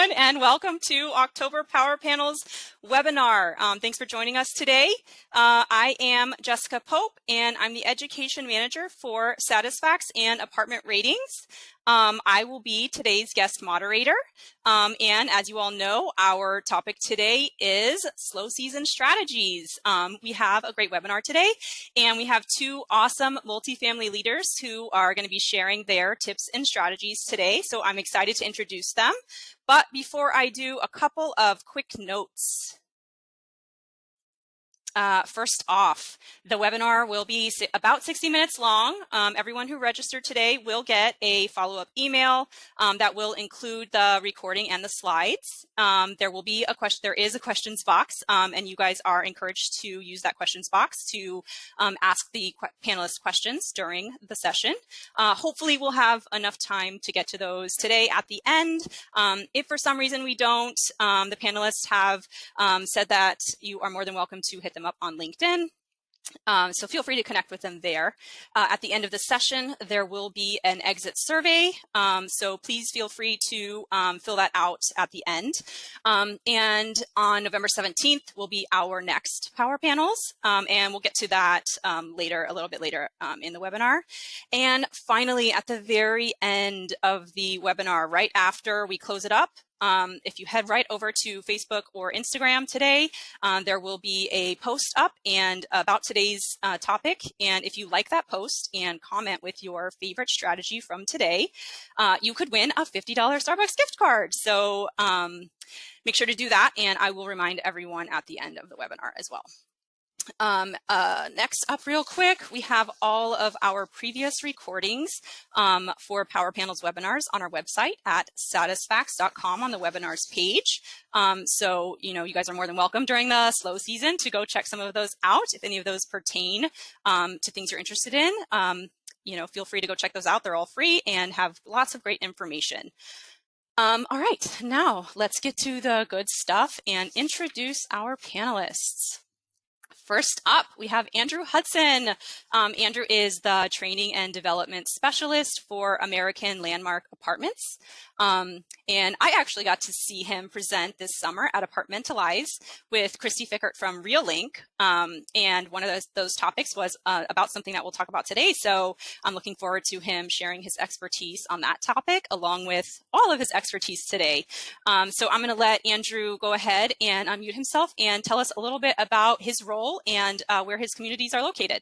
everyone, and welcome to October Power Panels webinar. Thanks for joining us today. I am Jessica Pope, and I'm the Education Manager for Satisfax and Apartment Ratings. I will be today's guest moderator, and as you all know, our topic today is slow season strategies. We have a great webinar today, and we have two awesome multifamily leaders who are going to be sharing their tips and strategies today, so I'm excited to introduce them. But before I do, a couple of quick notes. First off, the webinar will be about 60 minutes long. Everyone who registered today will get a follow-up email that will include the recording and the slides. There is a questions box, and you guys are encouraged to use that questions box to ask the panelists questions during the session. Hopefully we'll have enough time to get to those today at the end. If for some reason we don't, the panelists have said that you are more than welcome to hit them up on LinkedIn. So feel free to connect with them there. At the end of the session, there will be an exit survey. So please feel free to fill that out at the end. And on November 17th will be our next Power Panels. And we'll get to that a little bit later in the webinar. And finally, at the very end of the webinar, right after we close it up, if you head right over to Facebook or Instagram today, there will be a post up and about today's topic. And if you like that post and comment with your favorite strategy from today, you could win a $50 Starbucks gift card. So make sure to do that. And I will remind everyone at the end of the webinar as well. Next up real quick, we have all of our previous recordings for Power Panels webinars on our website at satisfax.com on the webinars page. So, you guys are more than welcome during the slow season to go check some of those out. If any of those pertain to things you're interested in, feel free to go check those out. They're all free and have lots of great information. All right, now let's get to the good stuff and introduce our panelists. First up, we have Andrew Hudson. Andrew is the Training and Development Specialist for American Landmark Apartments. And I actually got to see him present this summer at Apartmentalize with Christy Fickert from RealLink. And one of those topics was about something that we'll talk about today. So I'm looking forward to him sharing his expertise on that topic, along with all of his expertise today. So I'm going to let Andrew go ahead and unmute himself and tell us a little bit about his role and where his communities are located.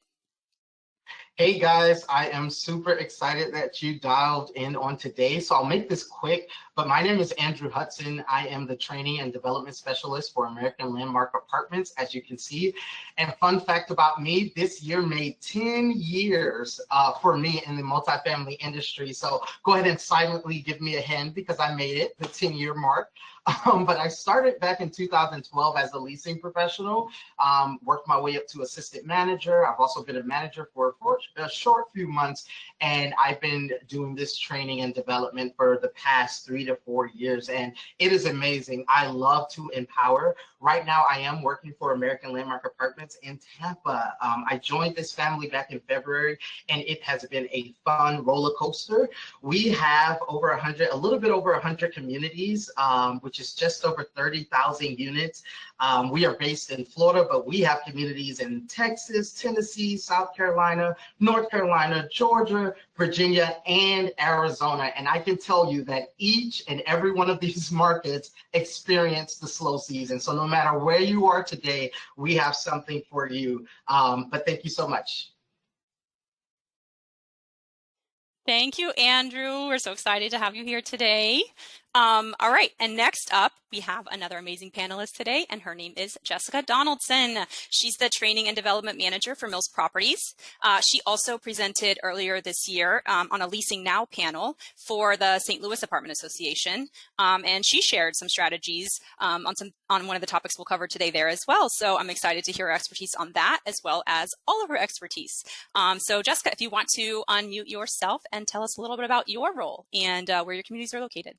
Hey guys, I am super excited that you dialed in on today. So I'll make this quick, but my name is Andrew Hudson. I am the Training and Development Specialist for American Landmark Apartments, as you can see. And fun fact about me, this year made 10 years for me in the multifamily industry. So go ahead and silently give me a hand because I made it, the 10-year mark. But I started back in 2012 as a leasing professional, worked my way up to assistant manager. I've also been a manager for a short few months, and I've been doing this training and development for the past 3 to 4 years, and it is amazing. I love to empower. Right now, I am working for American Landmark Apartments in Tampa. I joined this family back in February, and it has been a fun roller coaster. We have a little bit over 100 communities, which is just over 30,000 units. We are based in Florida, but we have communities in Texas, Tennessee, South Carolina, North Carolina, Georgia, Virginia, and Arizona. And I can tell you that each and every one of these markets experience the slow season. So no matter where you are today, we have something for you. But thank you so much. Thank you, Andrew. We're so excited to have you here today. All right, and next up, we have another amazing panelist today, and her name is Jessica Donaldson. She's the Training and Development Manager for Mills Properties. She also presented earlier this year on a Leasing Now panel for the St. Louis Apartment Association, and she shared some strategies on one of the topics we'll cover today there as well. So I'm excited to hear her expertise on that, as well as all of her expertise. So Jessica, if you want to unmute yourself and tell us a little bit about your role and where your communities are located.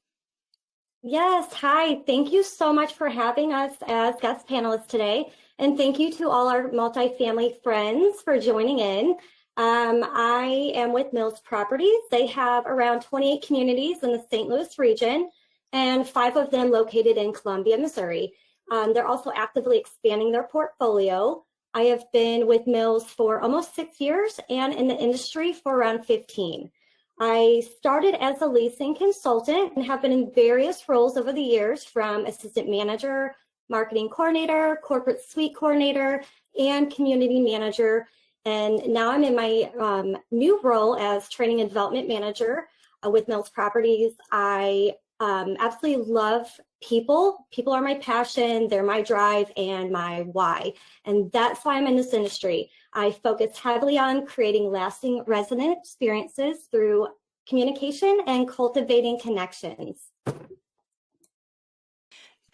Yes, hi. Thank you so much for having us as guest panelists today. And thank you to all our multifamily friends for joining in. I am with Mills Properties. They have around 28 communities in the St. Louis region. and 5 of them located in Columbia, Missouri. They're also actively expanding their portfolio. I have been with Mills for almost 6 years and in the industry for around 15. I started as a leasing consultant and have been in various roles over the years, from assistant manager, marketing coordinator, corporate suite coordinator, and community manager. And now I'm in my new role as training and development manager with Mills Properties. I absolutely love people. People are my passion, they're my drive and my why. And that's why I'm in this industry. I focus heavily on creating lasting resident experiences through communication and cultivating connections.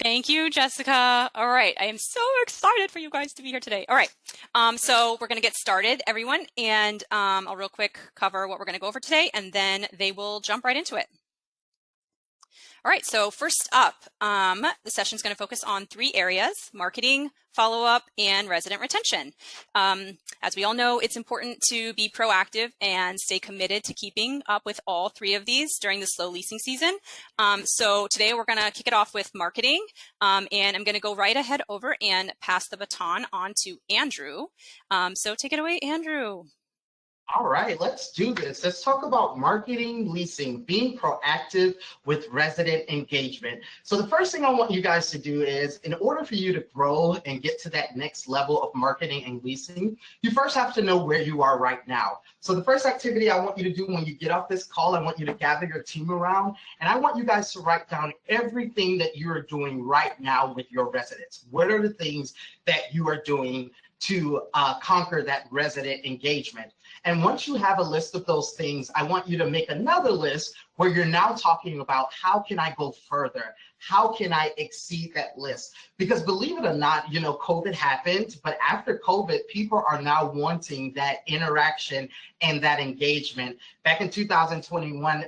Thank you, Jessica. All right, I am so excited for you guys to be here today. All right, so we're going to get started, everyone, and I'll real quick cover what we're going to go over today, and then they will jump right into it. All right, so first up, the session is going to focus on 3 areas: marketing, follow-up, and resident retention. As we all know, it's important to be proactive and stay committed to keeping up with all 3 of these during the slow leasing season. So today we're going to kick it off with marketing, and I'm going to go right ahead over and pass the baton on to Andrew. So take it away, Andrew. All right, let's do this. Let's talk about marketing, leasing, being proactive with resident engagement. So the first thing I want you guys to do is, in order for you to grow and get to that next level of marketing and leasing, you first have to know where you are right now. So the first activity I want you to do when you get off this call, I want you to gather your team around, and I want you guys to write down everything that you are doing right now with your residents. What are the things that you are doing to conquer that resident engagement? And once you have a list of those things, I want you to make another list where you're now talking about, how can I go further? How can I exceed that list? Because believe it or not, you know, COVID happened, but after COVID, people are now wanting that interaction and that engagement. Back in 2021,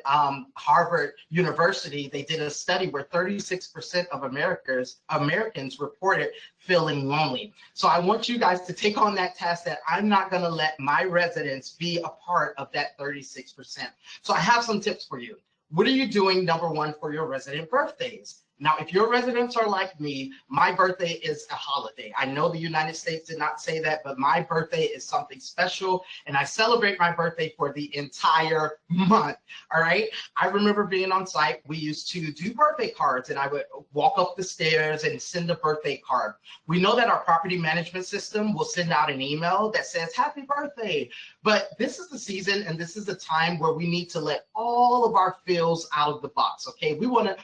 Harvard University, they did a study where 36% of Americans reported feeling lonely. So I want you guys to take on that task, that I'm not going to let my residents be a part of that 36%. So I have some tips for you. What are you doing, number 1, for your resident birthdays? Now, if your residents are like me, my birthday is a holiday. I know the United States did not say that, but my birthday is something special, and I celebrate my birthday for the entire month, all right? I remember being on site, we used to do birthday cards, and I would walk up the stairs and send a birthday card. We know that our property management system will send out an email that says, happy birthday, but this is the season, and this is the time where we need to let all of our feels out of the box, okay? We want to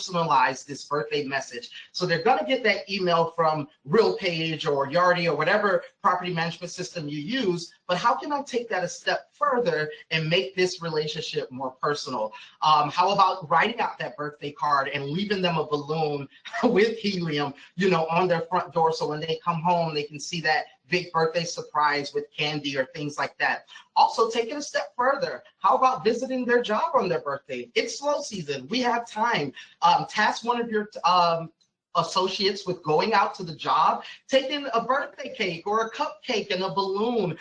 personalize this birthday message. So they're going to get that email from RealPage or Yardi or whatever property management system you use, but how can I take that a step further and make this relationship more personal? How about writing out that birthday card and leaving them a balloon with helium, you know, on their front door, so when they come home, they can see that big birthday surprise with candy or things like that. Also, take it a step further. How about visiting their job on their birthday? It's slow season. We have time. Task one of your associates with going out to the job, taking a birthday cake or a cupcake and a balloon.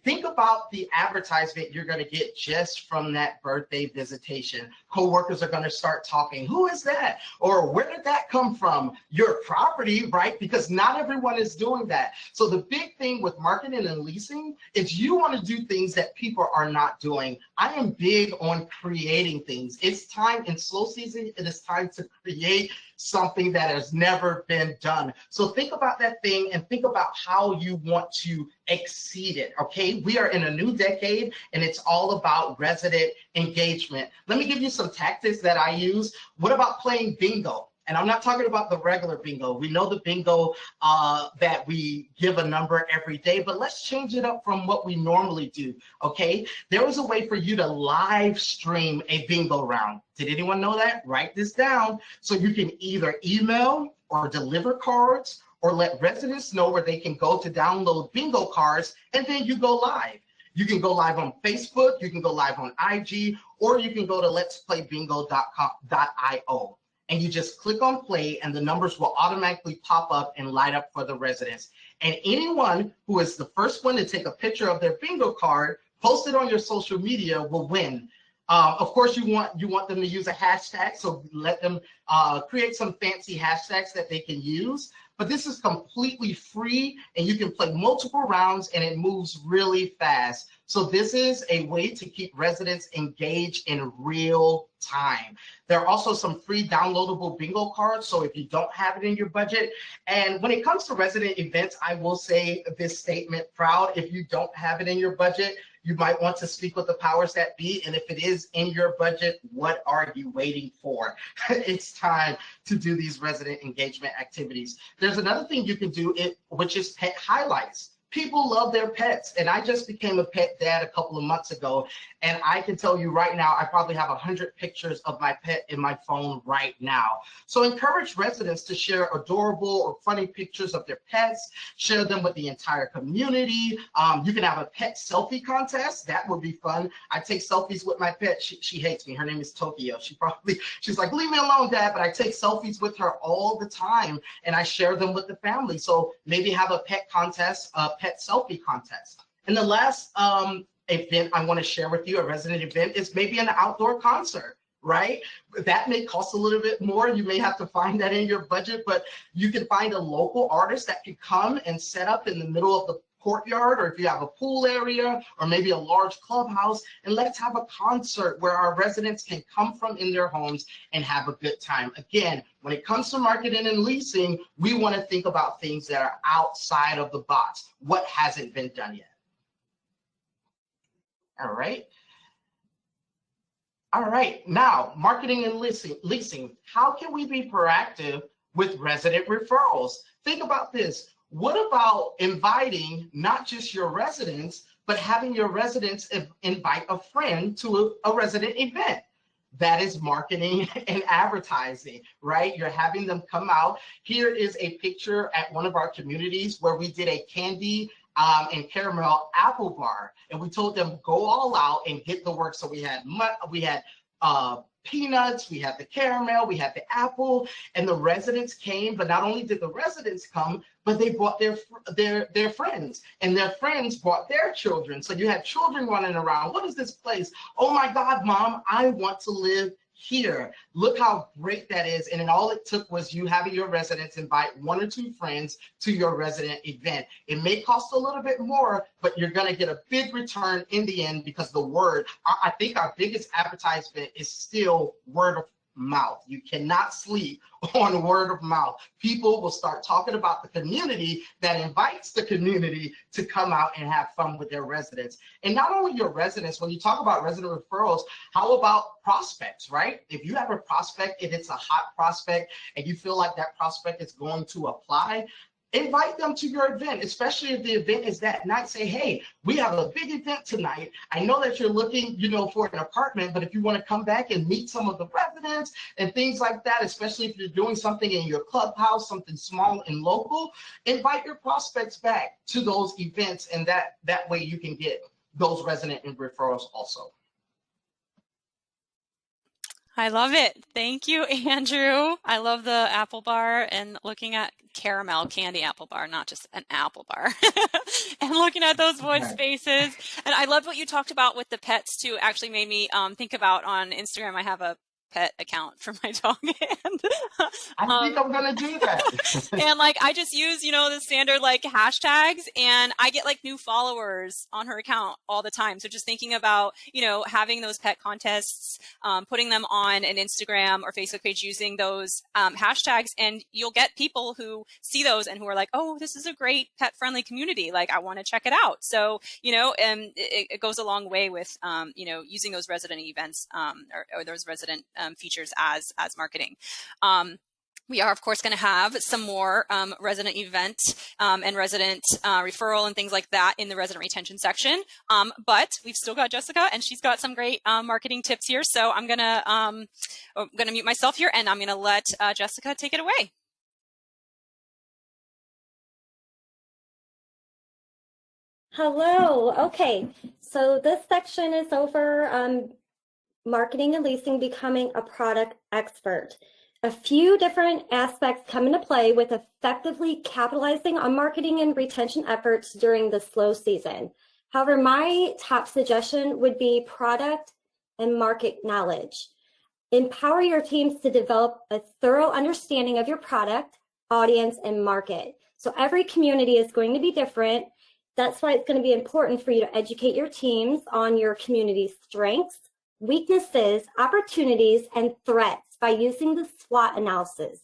Think about the advertisement you're going to get just from that birthday visitation. Coworkers are going to start talking, who is that? Or where did that come from? Your property, right? Because not everyone is doing that. So the big thing with marketing and leasing is you want to do things that people are not doing. I am big on creating things. It's time in slow season, it is time to create something that has never been done. So think about that thing and think about how you want to exceed it, okay? We are in a new decade and it's all about resident engagement. Let me give you some tactics that I use. What about playing bingo? And I'm not talking about the regular bingo. We know the bingo that we give a number every day, but let's change it up from what we normally do, okay? There is a way for you to live stream a bingo round. Did anyone know that? Write this down. So you can either email or deliver cards or let residents know where they can go to download bingo cards, and then you go live. You can go live on Facebook, you can go live on IG, or you can go to letsplaybingo.io. And you just click on play and the numbers will automatically pop up and light up for the residents. And anyone who is the first one to take a picture of their bingo card, post it on your social media, will win Of course, you want them to use a hashtag, so let them create some fancy hashtags that they can use. But this is completely free, and you can play multiple rounds, and it moves really fast. So this is a way to keep residents engaged in real time. There are also some free downloadable bingo cards, so if you don't have it in your budget. And when it comes to resident events, I will say this statement proud. If you don't have it in your budget, you might want to speak with the powers that be. And if it is in your budget, what are you waiting for? It's time to do these resident engagement activities. There's another thing you can do, which is pet highlights. People love their pets, and I just became a pet dad a couple of months ago, and I can tell you right now, I probably have 100 pictures of my pet in my phone right now. So encourage residents to share adorable or funny pictures of their pets, share them with the entire community. You can have a pet selfie contest. That would be fun. I take selfies with my pet. She hates me. Her name is Tokyo. She's like, leave me alone, Dad, but I take selfies with her all the time, and I share them with the family. So maybe have a pet contest, pet selfie contest. And the last event I want to share with you, a resident event, is maybe an outdoor concert, right? That may cost a little bit more. You may have to find that in your budget, but you can find a local artist that can come and set up in the middle of the courtyard, or if you have a pool area or maybe a large clubhouse, and let's have a concert where our residents can come from in their homes and have a good time. Again, when it comes to marketing and leasing, we want to think about things that are outside of the box. What hasn't been done yet? All right. All right, now marketing and leasing. How can we be proactive with resident referrals? Think about this. What about inviting not just your residents, but having your residents invite a friend to a resident event? That is marketing and advertising, right? You're having them come out. Here is a picture at one of our communities where we did a candy and caramel apple bar, and we told them go all out and get the work. So we had peanuts, we had the caramel, we had the apple, and the residents came. But not only did the residents come, but they brought their friends, and their friends brought their children. So you had children running around. What is this place? Oh my God, Mom, I want to live here. Look how great that is. And then all it took was you having your residents invite 1 or 2 friends to your resident event. It may cost a little bit more, but you're going to get a big return in the end, because the word, I think our biggest advertisement is still word of mouth. You cannot sleep on word of mouth. People will start talking about the community that invites the community to come out and have fun with their residents. And not only your residents, when you talk about resident referrals, how about prospects, right? If you have a prospect and it's a hot prospect and you feel like that prospect is going to apply, invite them to your event, especially if the event is that night. Say, hey, we have a big event tonight. I know that you're looking, for an apartment, but if you want to come back and meet some of the residents and things like that, especially if you're doing something in your clubhouse, something small and local, invite your prospects back to those events, and that way you can get those resident and referrals also. I love it. Thank you, Andrew. I love the apple bar and looking at caramel candy apple bar, not just an apple bar, and looking at those voice spaces. And I love what you talked about with the pets too. Actually made me think about, on Instagram, I have a pet account for my dog, and I think I'm gonna do that. And I just use the standard hashtags, and I get new followers on her account all the time. So just thinking about having those pet contests, putting them on an Instagram or Facebook page using those hashtags, and you'll get people who see those and who are like, oh, this is a great pet friendly community, I want to check it out. So and it goes a long way with using those resident events or those resident features as marketing. We are, of course, going to have some more resident event and resident referral and things like that in the resident retention section. But we've still got Jessica, and she's got some great marketing tips here. So I'm going to mute myself here, and I'm going to let Jessica take it away. Hello. Okay, so this section is over marketing and leasing, becoming a product expert. A few different aspects come into play with effectively capitalizing on marketing and retention efforts during the slow season. However, my top suggestion would be product and market knowledge. Empower your teams to develop a thorough understanding of your product, audience, and market. So every community is going to be different. That's why it's going to be important for you to educate your teams on your community's strengths, weaknesses, opportunities, and threats by using the SWOT analysis.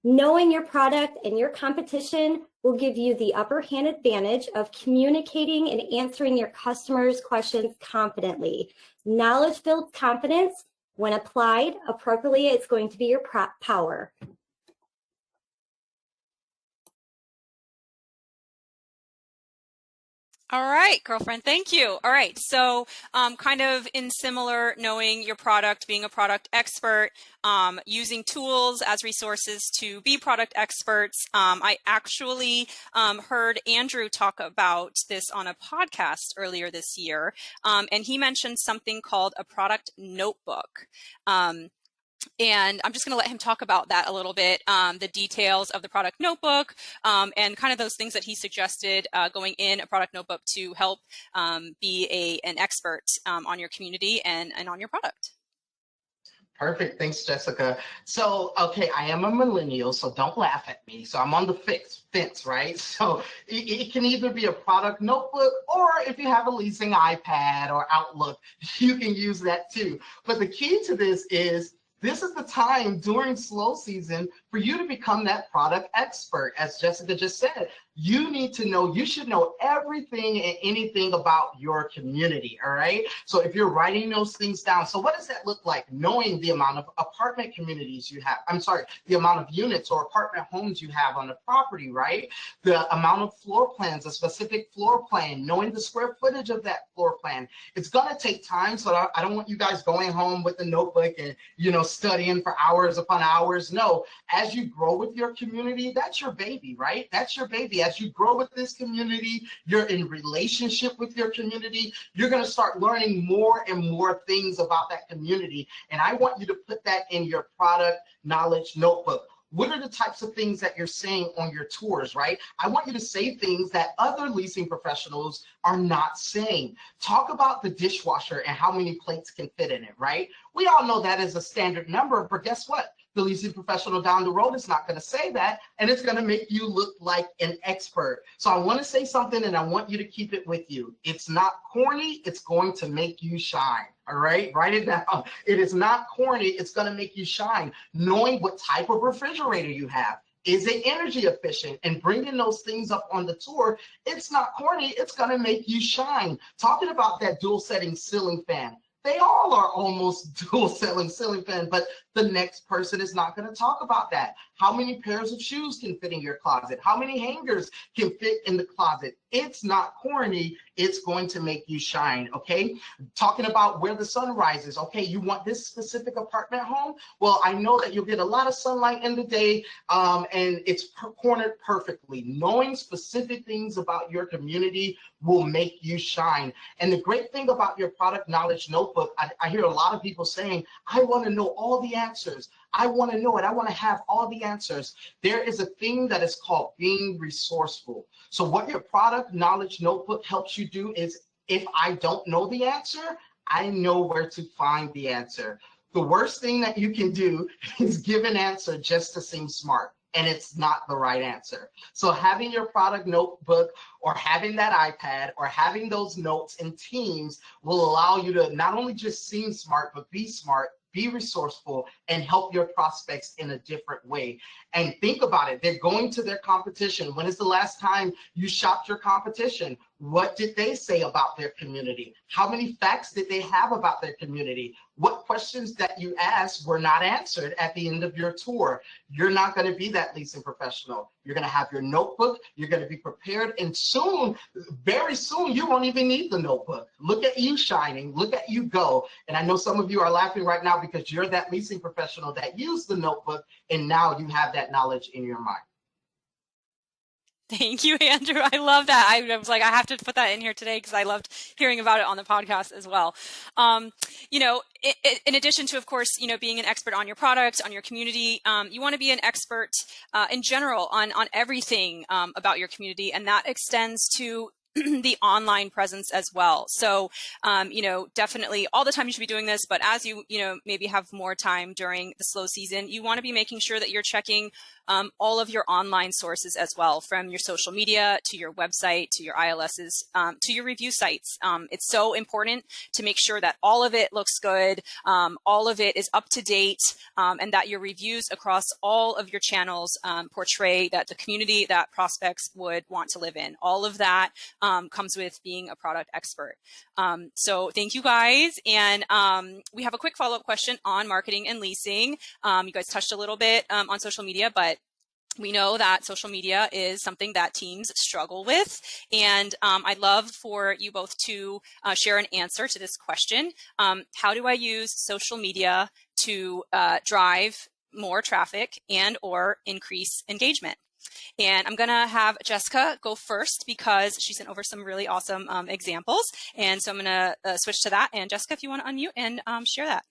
Knowing your product and your competition will give you the upper hand advantage of communicating and answering your customers' questions confidently. Knowledge builds confidence. When applied appropriately, it's going to be your power. All right, girlfriend, thank you. All right, so kind of in similar, knowing your product, being a product expert, using tools as resources to be product experts. I actually heard Andrew talk about this on a podcast earlier this year, and he mentioned something called a product notebook. And I'm just going to let him talk about that a little bit, the details of the product notebook, and kind of those things that he suggested going in a product notebook to help be an expert on your community and on your product. Perfect. Thanks, Jessica. So, okay, I am a millennial, so don't laugh at me. So I'm on the fence, right? So it can either be a product notebook, or if you have a leasing iPad or Outlook, you can use that too. But the key to this is the time during slow season for you to become that product expert. As Jessica just said, you should know everything and anything about your community, all right? So if you're writing those things down, so what does that look like? Knowing the amount of apartment communities you have, the amount of units or apartment homes you have on the property, right? The amount of floor plans, a specific floor plan, knowing the square footage of that floor plan. It's gonna take time, so I don't want you guys going home with a notebook and, studying for hours upon hours. No, as you grow with your community, that's your baby, right? That's your baby. As you grow with this community, you're in relationship with your community, you're going to start learning more and more things about that community. And I want you to put that in your product knowledge notebook. What are the types of things that you're saying on your tours, right? I want you to say things that other leasing professionals are not saying. Talk about the dishwasher and how many plates can fit in it, right? We all know that is a standard number, but guess what? The leasing professional down the road is not going to say that, and it's going to make you look like an expert. So I want to say something, and I want you to keep it with you. It's not corny. It's going to make you shine. All right, write it down. It is not corny. It's going to make you shine. Knowing what type of refrigerator you have. Is it energy efficient? And bringing those things up on the tour, it's not corny. It's going to make you shine. Talking about that dual setting ceiling fan. They all are almost dual selling ceiling fan, but the next person is not going to talk about that. How many pairs of shoes can fit in your closet? How many hangers can fit in the closet? It's not corny. It's going to make you shine, okay? Talking about where the sun rises. Okay, you want this specific apartment home? Well, I know that you'll get a lot of sunlight in the day, and it's cornered perfectly. Knowing specific things about your community will make you shine. And the great thing about your product knowledge notebook, I hear a lot of people saying, I want to know all the answers. I want to know it. I want to have all the answers. There is a thing that is called being resourceful. So what your product knowledge notebook helps you do is, if I don't know the answer, I know where to find the answer. The worst thing that you can do is give an answer just to seem smart, and it's not the right answer. So having your product notebook, or having that iPad, or having those notes in Teams will allow you to not only just seem smart, but be smart, be resourceful, and help your prospects in a different way. And think about it. They're going to their competition. When is the last time you shopped your competition? What did they say about their community? How many facts did they have about their community? What questions that you asked were not answered at the end of your tour? You're not going to be that leasing professional. You're going to have your notebook. You're going to be prepared. And soon, very soon, you won't even need the notebook. Look at you shining. Look at you go. And I know some of you are laughing right now because you're that leasing professional that used the notebook, and now you have that knowledge in your mind. Thank you, Andrew. I love that. I was like, I have to put that in here today because I loved hearing about it on the podcast as well. In addition to, of course, being an expert on your product, on your community, you want to be an expert in general on everything about your community. And that extends to the online presence as well. So, definitely all the time you should be doing this, but as you maybe have more time during the slow season, you want to be making sure that you're checking all of your online sources as well, from your social media to your website to your ILSs to your review sites. It's so important to make sure that all of it looks good, all of it is up to date, and that your reviews across all of your channels portray that the community that prospects would want to live in. All of that comes with being a product expert. So thank you guys. And we have a quick follow-up question on marketing and leasing. You guys touched a little bit on social media, but we know that social media is something that teams struggle with. And I'd love for you both to share an answer to this question. How do I use social media to drive more traffic and or increase engagement? And I'm going to have Jessica go first because she sent over some really awesome examples. And so I'm going to switch to that. And Jessica, if you want to unmute and share that.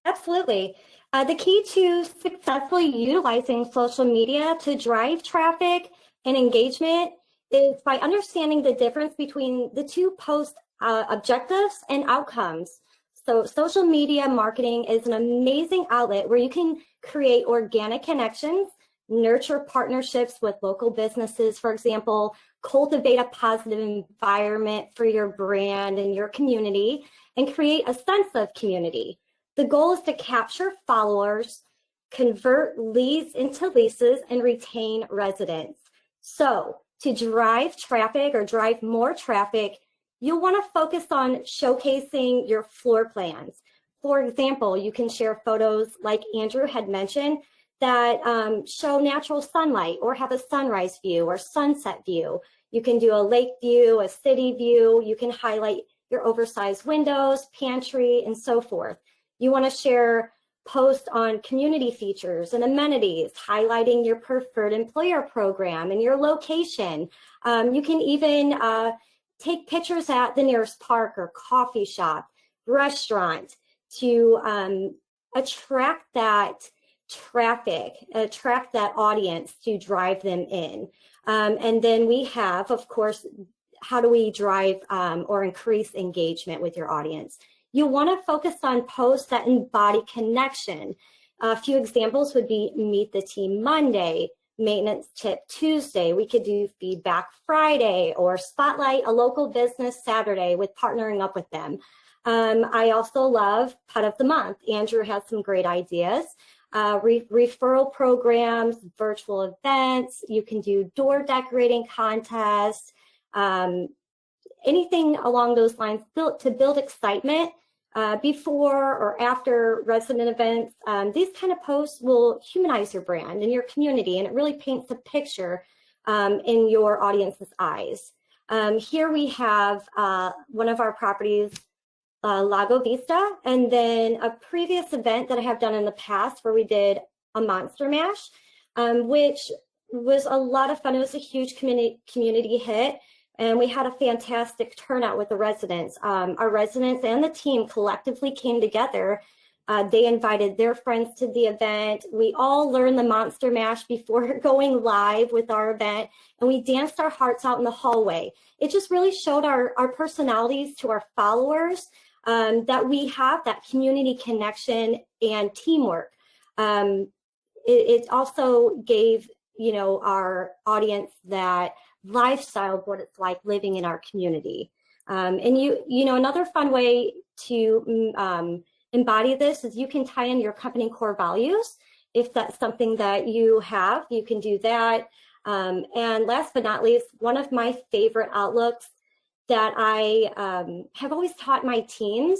Absolutely. The key to successfully utilizing social media to drive traffic and engagement is by understanding the difference between the two post objectives and outcomes. So social media marketing is an amazing outlet where you can create organic connections, nurture partnerships with local businesses, for example, cultivate a positive environment for your brand and your community, and create a sense of community. The goal is to capture followers, convert leads into leases, and retain residents. So to drive traffic or drive more traffic, you'll want to focus on showcasing your floor plans. For example, you can share photos like Andrew had mentioned that show natural sunlight or have a sunrise view or sunset view. You can do a lake view, a city view. You can highlight your oversized windows, pantry, and so forth. You want to share posts on community features and amenities, highlighting your preferred employer program and your location. You can even take pictures at the nearest park or coffee shop, restaurant to attract that traffic, attract that audience to drive them in. And then we have, of course, how do we drive or increase engagement with your audience? You want to focus on posts that embody connection. A few examples would be Meet the Team Monday, Maintenance Tip Tuesday. We could do Feedback Friday or Spotlight a local business Saturday with partnering up with them. I also love Pet of the Month. Andrew has some great ideas. Referral programs, virtual events. You can do door decorating contests, anything along those lines to build excitement before or after resident events. These kind of posts will humanize your brand and your community, and it really paints a picture in your audience's eyes. Here we have one of our properties, Lago Vista, and then a previous event that I have done in the past where we did a Monster Mash, which was a lot of fun. It was a huge community hit, and we had a fantastic turnout with the residents. Our residents and the team collectively came together. They invited their friends to the event. We all learned the Monster Mash before going live with our event, and we danced our hearts out in the hallway. It just really showed our personalities to our followers, that we have that community connection and teamwork. It also gave, our audience that lifestyle of what it's like living in our community. And another fun way to embody this is you can tie in your company core values. If that's something that you have, you can do that. And last but not least, one of my favorite outlooks that I have always taught my teams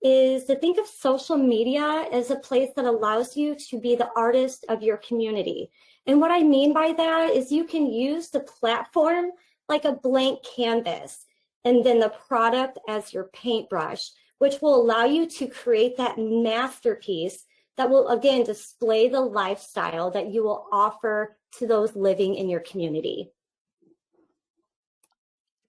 is to think of social media as a place that allows you to be the artist of your community. And what I mean by that is you can use the platform like a blank canvas and then the product as your paintbrush, which will allow you to create that masterpiece that will, again, display the lifestyle that you will offer to those living in your community.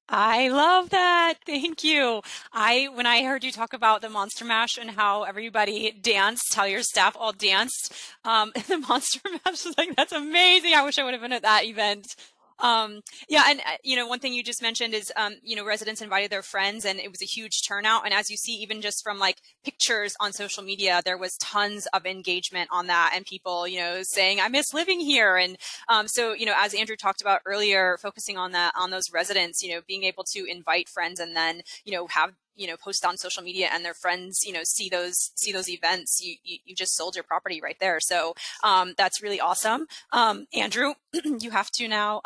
I love that. Thank you. When I heard you talk about the Monster Mash and how everybody danced, how your staff all danced, the Monster Mash was like, that's amazing. I wish I would have been at that event. Yeah, and one thing you just mentioned is, residents invited their friends, and it was a huge turnout. And as you see, even just from like pictures on social media, there was tons of engagement on that, and people, saying, "I miss living here." And so, as Andrew talked about earlier, focusing on that, on those residents, being able to invite friends, and then, have post on social media, and their friends, see those events. You just sold your property right there. So that's really awesome. Andrew, you have to now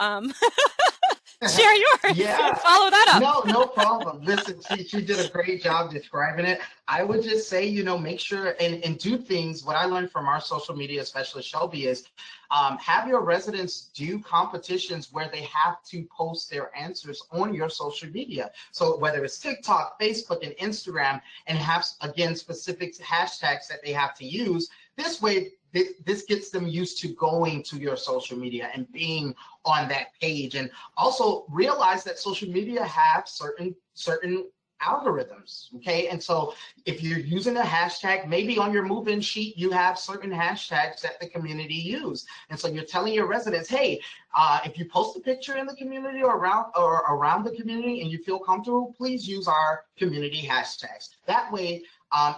share yours. Yeah, Follow that up. no problem. Listen, she did a great job describing it. I would just say, make sure and do things. What I learned from our social media specialist, Shelby, is have your residents do competitions where they have to post their answers on your social media. So whether it's TikTok, Facebook, and Instagram, and have, again, specific hashtags that they have to use. This way, this gets them used to going to your social media and being on that page. And also realize that social media have certain algorithms, okay? And so if you're using a hashtag, maybe on your move-in sheet, you have certain hashtags that the community use. And so you're telling your residents, hey, if you post a picture in the community or around the community and you feel comfortable, please use our community hashtags. That way,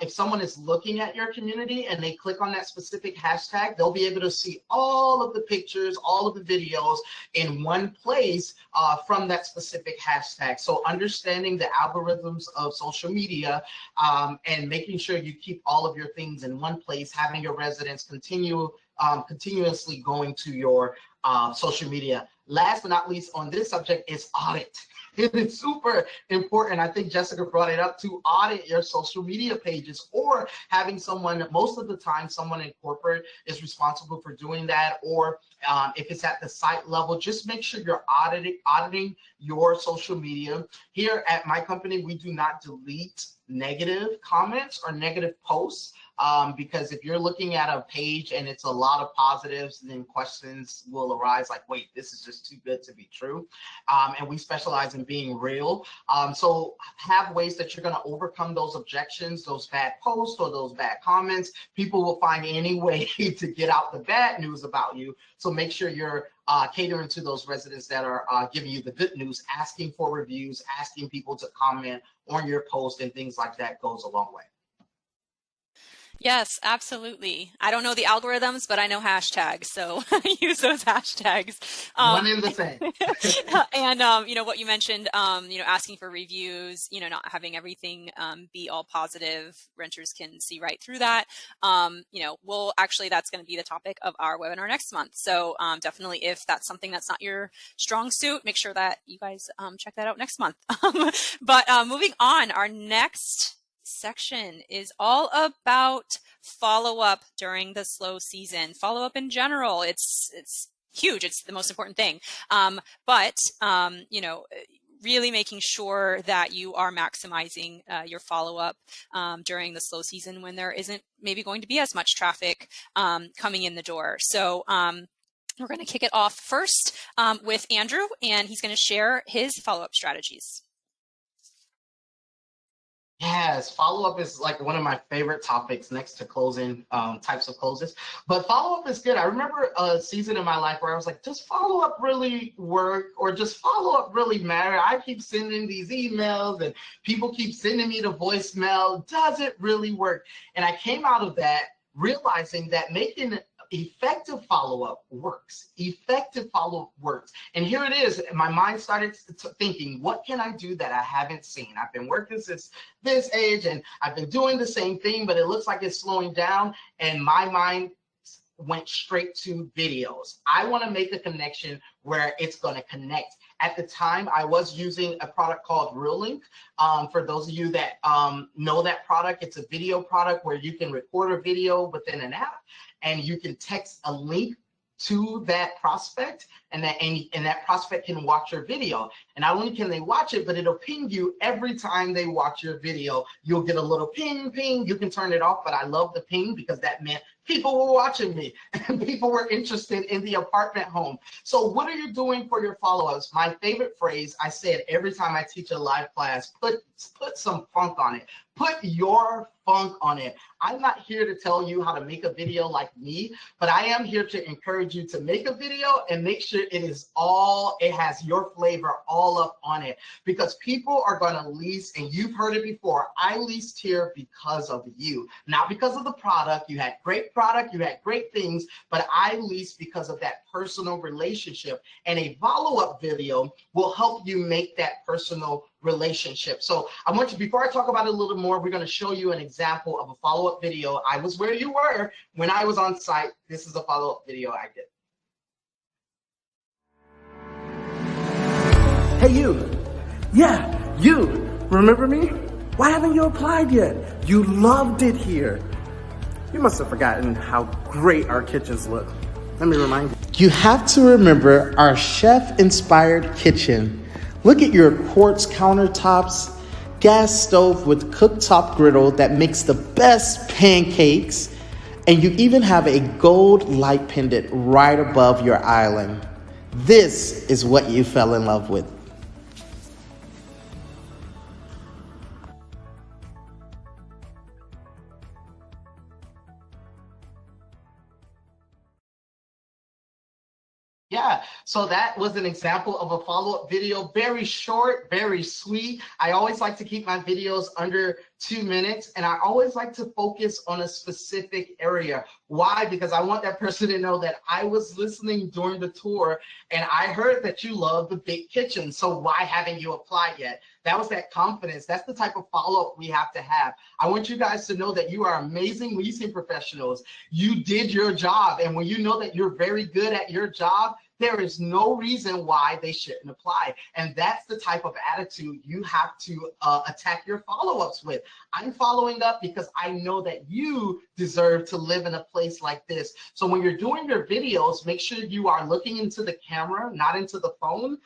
if someone is looking at your community and they click on that specific hashtag, they'll be able to see all of the pictures, all of the videos in one place from that specific hashtag. So understanding the algorithms of social media and making sure you keep all of your things in one place, having your residents continuously going to your social media. Last but not least on this subject is audit. It is super important. I think Jessica brought it up, to audit your social media pages, or having someone, most of the time, someone in corporate is responsible for doing that. Or if it's at the site level, just make sure you're auditing your social media. Here at my company, we do not delete negative comments or negative posts. Because if you're looking at a page and it's a lot of positives, then questions will arise like, wait, this is just too good to be true. And we specialize in being real. So have ways that you're going to overcome those objections, those bad posts or those bad comments. People will find any way to get out the bad news about you. So make sure you're catering to those residents that are giving you the good news, asking for reviews, asking people to comment on your post, and things like that goes a long way. Yes, absolutely. I don't know the algorithms, but I know hashtags, so use those hashtags. One in the same. And what you mentioned, asking for reviews, not having everything be all positive. Renters can see right through that. That's going to be the topic of our webinar next month. So definitely, if that's something that's not your strong suit, make sure that you guys check that out next month. But moving on, our next section is all about follow-up during the slow season. Follow-up in general, it's huge. It's the most important thing. But really making sure that you are maximizing your follow-up during the slow season when there isn't maybe going to be as much traffic coming in the door. So we're going to kick it off first with Andrew, and he's going to share his follow-up strategies. Yes, follow-up is like one of my favorite topics next to closing, types of closes. But follow-up is good. I remember a season in my life where I was like, does follow-up really work, or does follow-up really matter? I keep sending these emails and people keep sending me the voicemail. Does it really work? And I came out of that realizing that making effective follow-up works. Effective follow-up works. And here it is. My mind started thinking, what can I do that I haven't seen? I've been working since this age and I've been doing the same thing, but it looks like it's slowing down. And my mind went straight to videos. I want to make a connection where it's going to connect. At the time, I was using a product called RealLink. For those of you that know that product, it's a video product where you can record a video within an app, and you can text a link to that prospect, and that prospect can watch your video. And not only can they watch it, but it'll ping you every time they watch your video. You'll get a little ping, ping. You can turn it off, but I love the ping because that meant people were watching me and people were interested in the apartment home. So what are you doing for your follow-ups? My favorite phrase, I say it every time I teach a live class, put some funk on it. Put your funk on it. I'm not here to tell you how to make a video like me, but I am here to encourage you to make a video and make sure it has your flavor all up on it, because people are going to lease, and you've heard it before. I leased here because of you, not because of the product. You had great product, you had great things, but I leased because of that personal relationship, and a follow-up video will help you make that personal relationship. So I want you, before I talk about it a little more, we're going to show you an example of a follow-up video. I was where you were when I was on site. This is a follow-up video I did. Hey, you. Yeah, you. Remember me? Why haven't you applied yet? You loved it here. You must have forgotten how great our kitchens look. Let me remind you. You have to remember our chef-inspired kitchen. Look at your quartz countertops, gas stove with cooktop griddle that makes the best pancakes, and you even have a gold light pendant right above your island. This is what you fell in love with. Yeah, so that was an example of a follow-up video. Very short, very sweet. I always like to keep my videos under 2 minutes, and I always like to focus on a specific area. Why? Because I want that person to know that I was listening during the tour, and I heard that you love the big kitchen. So why haven't you applied yet? That was that confidence. That's the type of follow-up we have to have. I want you guys to know that you are amazing leasing professionals. You did your job, and when you know that you're very good at your job, there is no reason why they shouldn't apply. And that's the type of attitude you have to attack your follow-ups with. I'm following up because I know that you deserve to live in a place like this. So when you're doing your videos, make sure you are looking into the camera, not into the phone.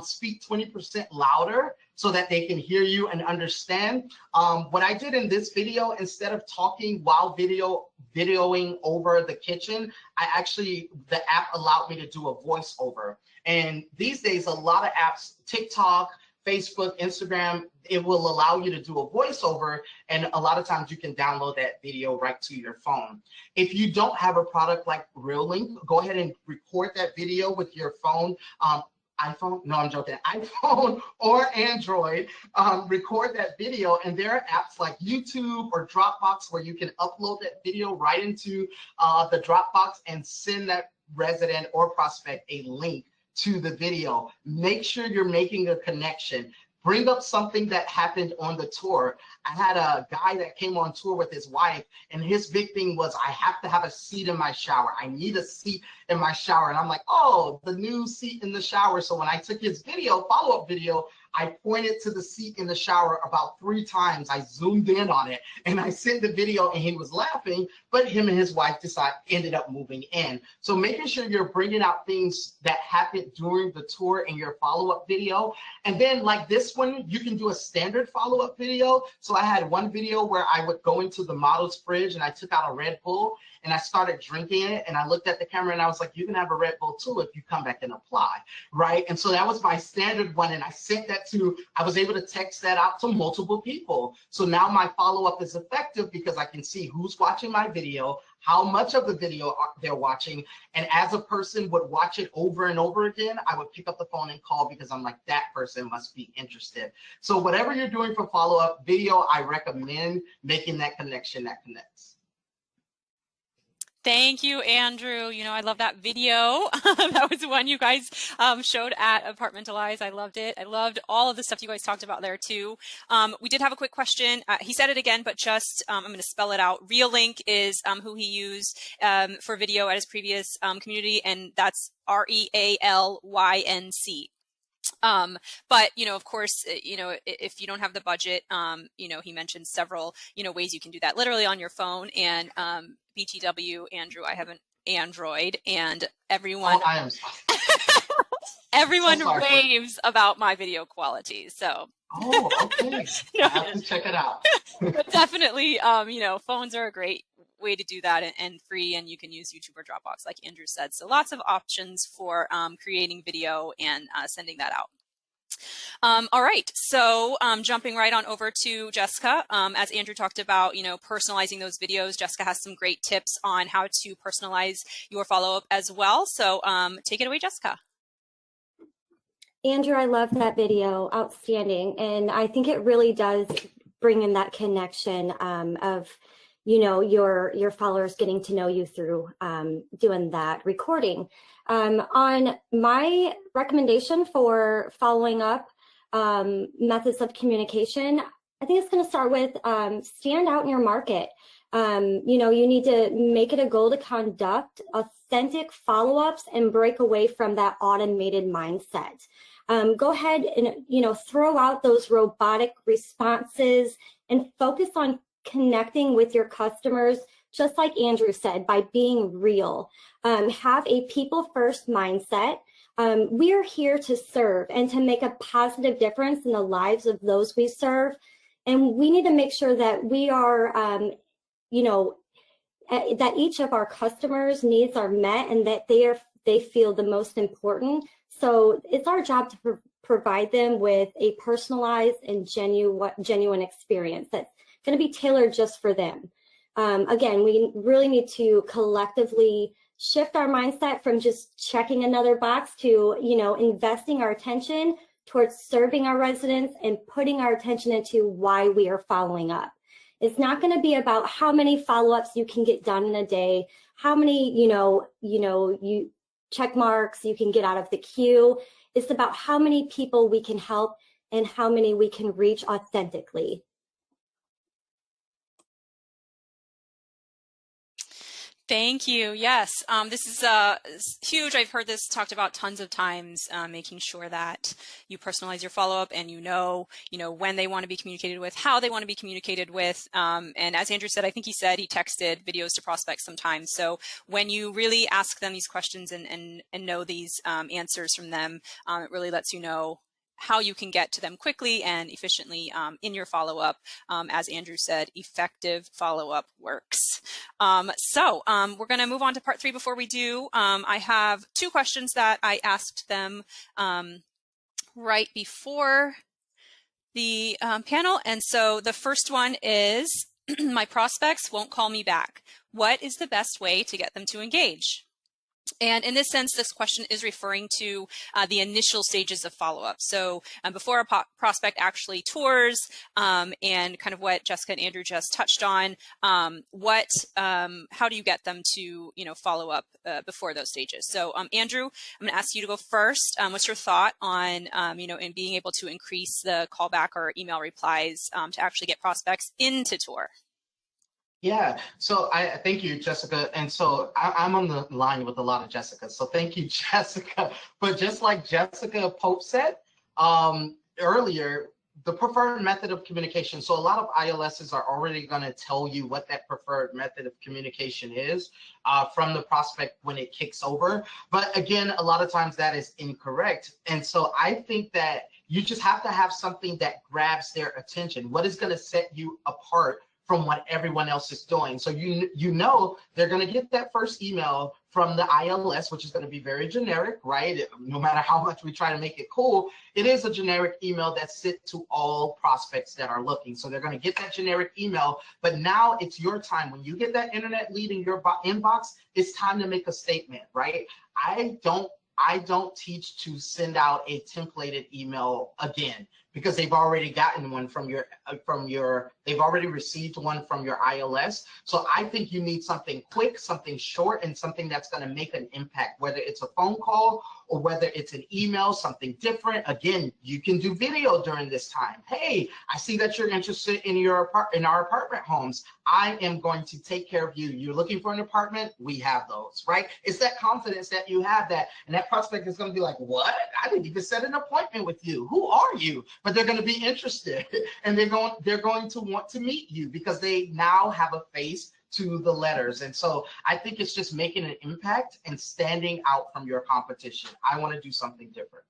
Speak 20% louder so that they can hear you and understand. What I did in this video, instead of talking while videoing over the kitchen, the app allowed me to do a voiceover. And these days, a lot of apps, TikTok, Facebook, Instagram, it will allow you to do a voiceover, and a lot of times you can download that video right to your phone. If you don't have a product like RealLink, go ahead and record that video with your phone. iPhone? No, I'm joking. iPhone or Android, record that video, and there are apps like YouTube or Dropbox where you can upload that video right into the Dropbox and send that resident or prospect a link to the video. Make sure you're making a connection. Bring up something that happened on the tour. I had a guy that came on tour with his wife, and his big thing was, I have to have a seat in my shower. I need a seat in my shower. And I'm like, oh, the new seat in the shower. So when I took his video, follow-up video, I pointed to the seat in the shower about 3 times. I zoomed in on it, and I sent the video, and he was laughing, but him and his wife ended up moving in. So making sure you're bringing out things that happened during the tour in your follow-up video. And then like this one, you can do a standard follow-up video. So I had one video where I would go into the model's fridge and I took out a Red Bull and I started drinking it, and I looked at the camera and I was like, you can have a Red Bull too if you come back and apply, right? And so that was my standard one, and I sent that I was able to text that out to multiple people. So now my follow-up is effective because I can see who's watching my video, how much of the video they're watching, and as a person would watch it over and over again, I would pick up the phone and call because I'm like, that person must be interested. So whatever you're doing for follow-up video, I recommend making that connection that connects. Thank you, Andrew. You know, I love that video. That was one you guys showed at Apartmentalize. I loved it. I loved all of the stuff you guys talked about there too. We did have a quick question. He said it again, but just I'm going to spell it out. RealLink is who he used for video at his previous community, and that's RealYnc. But, you know, of course, you know, if you don't have the budget, you know, he mentioned several, you know, ways you can do that literally on your phone. And BTW, Andrew, I have an Android, and everyone, I am everyone so raves about my video quality. So. Oh, okay. I have to check it out. But definitely, you know, phones are a great way to do that and free, and you can use YouTube or Dropbox like Andrew said. So lots of options for creating video and sending that out. All right, so jumping right on over to Jessica. As Andrew talked about, personalizing those videos, Jessica has some great tips on how to personalize your follow-up as well. So take it away, Jessica. Andrew, I love that video, outstanding. And I think it really does bring in that connection of, your followers getting to know you through doing that recording. On my recommendation for following up methods of communication, I think it's going to start with stand out in your market. You need to make it a goal to conduct authentic follow-ups and break away from that automated mindset. Go ahead and, throw out those robotic responses and focus on connecting with your customers, just like Andrew said, by being real. Have a people-first mindset. We are here to serve and to make a positive difference in the lives of those we serve. And we need to make sure that we are, that each of our customers' needs are met and that they feel the most important. So it's our job to provide them with a personalized and genuine experience that's going to be tailored just for them. Again, we really need to collectively shift our mindset from just checking another box to, investing our attention towards serving our residents and putting our attention into why we are following up. It's not going to be about how many follow-ups you can get done in a day, how many, check marks you can get out of the queue. It's about how many people we can help and how many we can reach authentically. Thank you. Yes, this is huge. I've heard this talked about tons of times, making sure that you personalize your follow-up and you know when they want to be communicated with, how they want to be communicated with. And as Andrew said, I think he texted videos to prospects sometimes. So when you really ask them these questions and know these answers from them, it really lets you know how you can get to them quickly and efficiently in your follow-up. As Andrew said, effective follow-up works. So we're going to move on to part 3. Before we do, I have 2 questions that I asked them right before the panel. And so the first one is, my prospects won't call me back. What is the best way to get them to engage? And in this sense, this question is referring to the initial stages of follow-up. So before a prospect actually tours, and kind of what Jessica and Andrew just touched on, how do you get them to follow up before those stages? So Andrew, I'm going to ask you to go first. What's your thought on in being able to increase the callback or email replies to actually get prospects into tour? Yeah, so I thank you, Jessica. And so I'm on the line with a lot of Jessica. So thank you, Jessica. But just like Jessica Pope said earlier, the preferred method of communication. So a lot of ILSs are already going to tell you what that preferred method of communication is from the prospect when it kicks over. But again, a lot of times that is incorrect. And so I think that you just have to have something that grabs their attention. What is going to set you apart from what everyone else is doing? So they're going to get that first email from the ILS, which is going to be very generic, right? No matter how much we try to make it cool, it is a generic email that's sent to all prospects that are looking. So they're going to get that generic email, but now it's your time. When you get that internet lead in your inbox, it's time to make a statement, right? I don't teach to send out a templated email again, because they've already gotten one they've already received one from your ILS. So I think you need something quick, something short, and something that's going to make an impact, whether it's a phone call or whether it's an email, something different. Again, you can do video during this time. Hey, I see that you're interested in our apartment homes. I am going to take care of you. You're looking for an apartment? We have those, right? It's that confidence that you have that, and that prospect is going to be like, what? I didn't even set an appointment with you. Who are you? But they're going to be interested, and they're going to want to meet you because they now have a face to the letters. And so I think it's just making an impact and standing out from your competition. I want to do something different.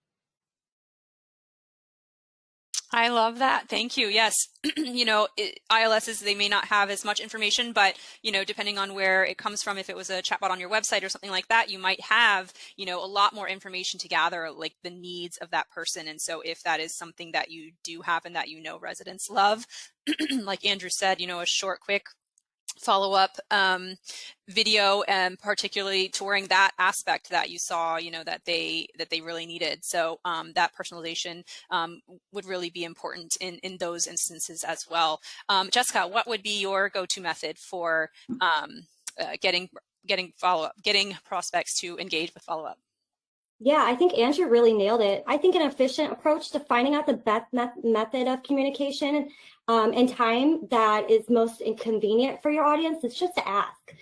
I love that. Thank you. Yes. ILSs, they may not have as much information, but, depending on where it comes from, if it was a chatbot on your website or something like that, you might have, a lot more information to gather, like the needs of that person. And so if that is something that you do have and that, residents love, like Andrew said, a short, quick follow-up video, and particularly touring that aspect that you saw, that they really needed. So that personalization would really be important in those instances as well. Jessica, what would be your go-to method for getting follow-up, getting prospects to engage with follow-up? Yeah, I think Andrew really nailed it. I think an efficient approach to finding out the best method of communication and time that is most inconvenient for your audience is just to ask.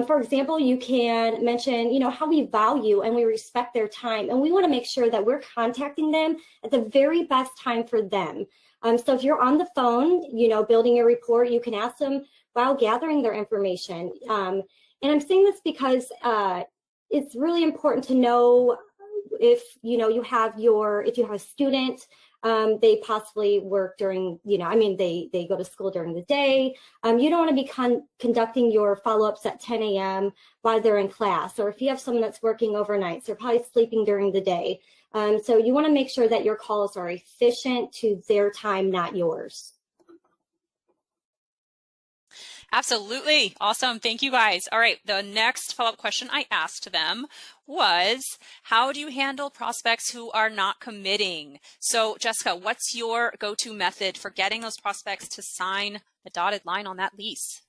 For example, you can mention, how we value and we respect their time, and we want to make sure that we're contacting them at the very best time for them. So if you're on the phone, building a report, you can ask them while gathering their information. And I'm saying this because it's really important to know if you have a student, they possibly work during, they go to school during the day. You don't want to be conducting your follow-ups at 10 a.m. while they're in class, or if you have someone that's working overnight, so they're probably sleeping during the day. So you want to make sure that your calls are efficient to their time, not yours. Absolutely. Awesome. Thank you, guys. All right. The next follow-up question I asked them was, how do you handle prospects who are not committing? So Jessica, what's your go-to method for getting those prospects to sign the dotted line on that lease?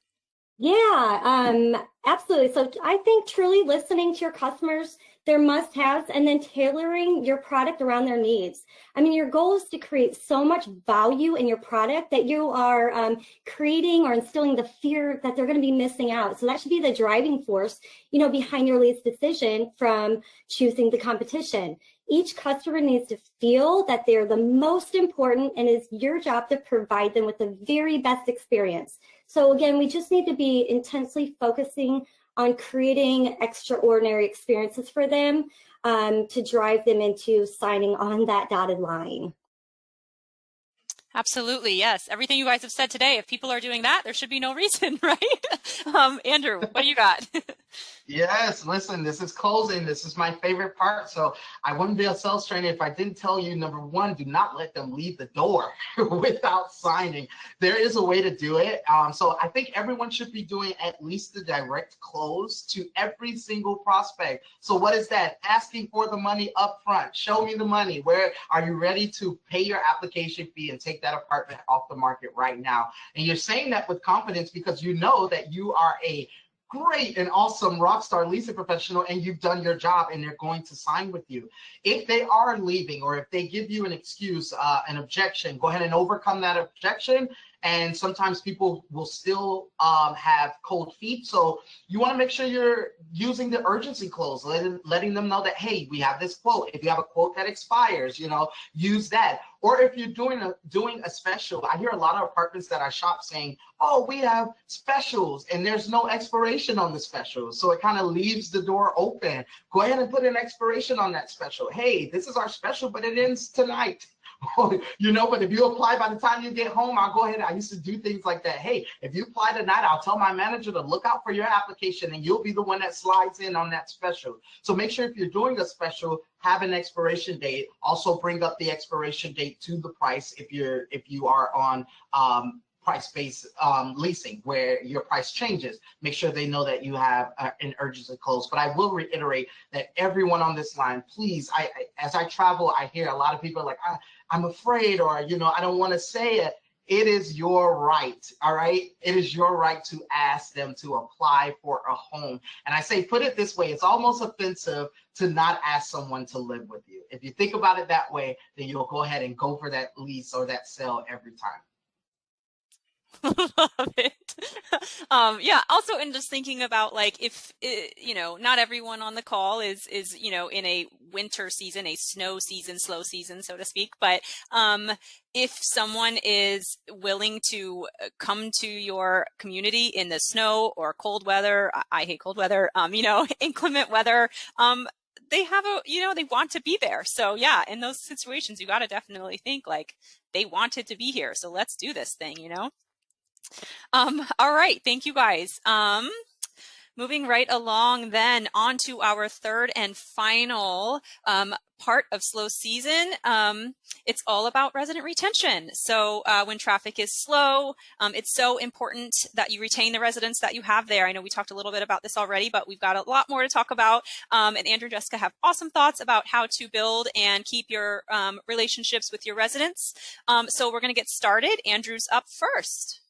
Yeah, absolutely. So I think truly listening to your customers, their must-haves, and then tailoring your product around their needs. I mean, your goal is to create so much value in your product that you are creating or instilling the fear that they're going to be missing out. So that should be the driving force, behind your lease decision from choosing the competition. Each customer needs to feel that they're the most important, and it's your job to provide them with the very best experience. So again, we just need to be intensely focusing on creating extraordinary experiences for them to drive them into signing on that dotted line. Absolutely. Yes. Everything you guys have said today, if people are doing that, there should be no reason, right? Andrew, what do you got? Yes, listen, this is closing. This is my favorite part. So I wouldn't be a sales trainer if I didn't tell you, number one, do not let them leave the door without signing. There is a way to do it. So I think everyone should be doing at least the direct close to every single prospect. So what is that? Asking for the money up front. Show me the money. Where are you ready to pay your application fee and take that apartment off the market right now? And you're saying that with confidence because you know that you are a great and awesome rock star leasing professional and you've done your job and they're going to sign with you. If they are leaving or if they give you an excuse, an objection, go ahead and overcome that objection. And sometimes people will still have cold feet. So you want to make sure you're using the urgency clause, letting them know that, hey, we have this quote. If you have a quote that expires, use that. Or if you're doing a special, I hear a lot of apartments that I shop saying, oh, we have specials and there's no expiration on the special. So it kind of leaves the door open. Go ahead and put an expiration on that special. Hey, this is our special, but it ends tonight. But if you apply by the time you get home, I'll go ahead. I used to do things like that. Hey, if you apply tonight, I'll tell my manager to look out for your application and you'll be the one that slides in on that special. So make sure if you're doing a special, have an expiration date. Also bring up the expiration date to the price if you are on price-based leasing where your price changes. Make sure they know that you have an urgency clause. But I will reiterate that everyone on this line, please, as I travel, I hear a lot of people like, I'm afraid, or, I don't want to say it. It is your right, all right? It is your right to ask them to apply for a home. And I say, put it this way, it's almost offensive to not ask someone to live with you. If you think about it that way, then you'll go ahead and go for that lease or that sale every time. Love it. Yeah. Also, in just thinking about if not everyone on the call is in a winter season, a snow season, slow season, so to speak. But if someone is willing to come to your community in the snow or cold weather, I hate cold weather. Inclement weather. they have a, they want to be there. So yeah, in those situations, you got to definitely think like they wanted to be here. So let's do this thing, All right. Thank you guys. Moving right along then on to our third and final part of slow season. It's all about resident retention. So when traffic is slow, it's so important that you retain the residents that you have there. I know we talked a little bit about this already, but we've got a lot more to talk about. And Andrew and Jessica have awesome thoughts about how to build and keep your relationships with your residents. So we're going to get started. Andrew's up first.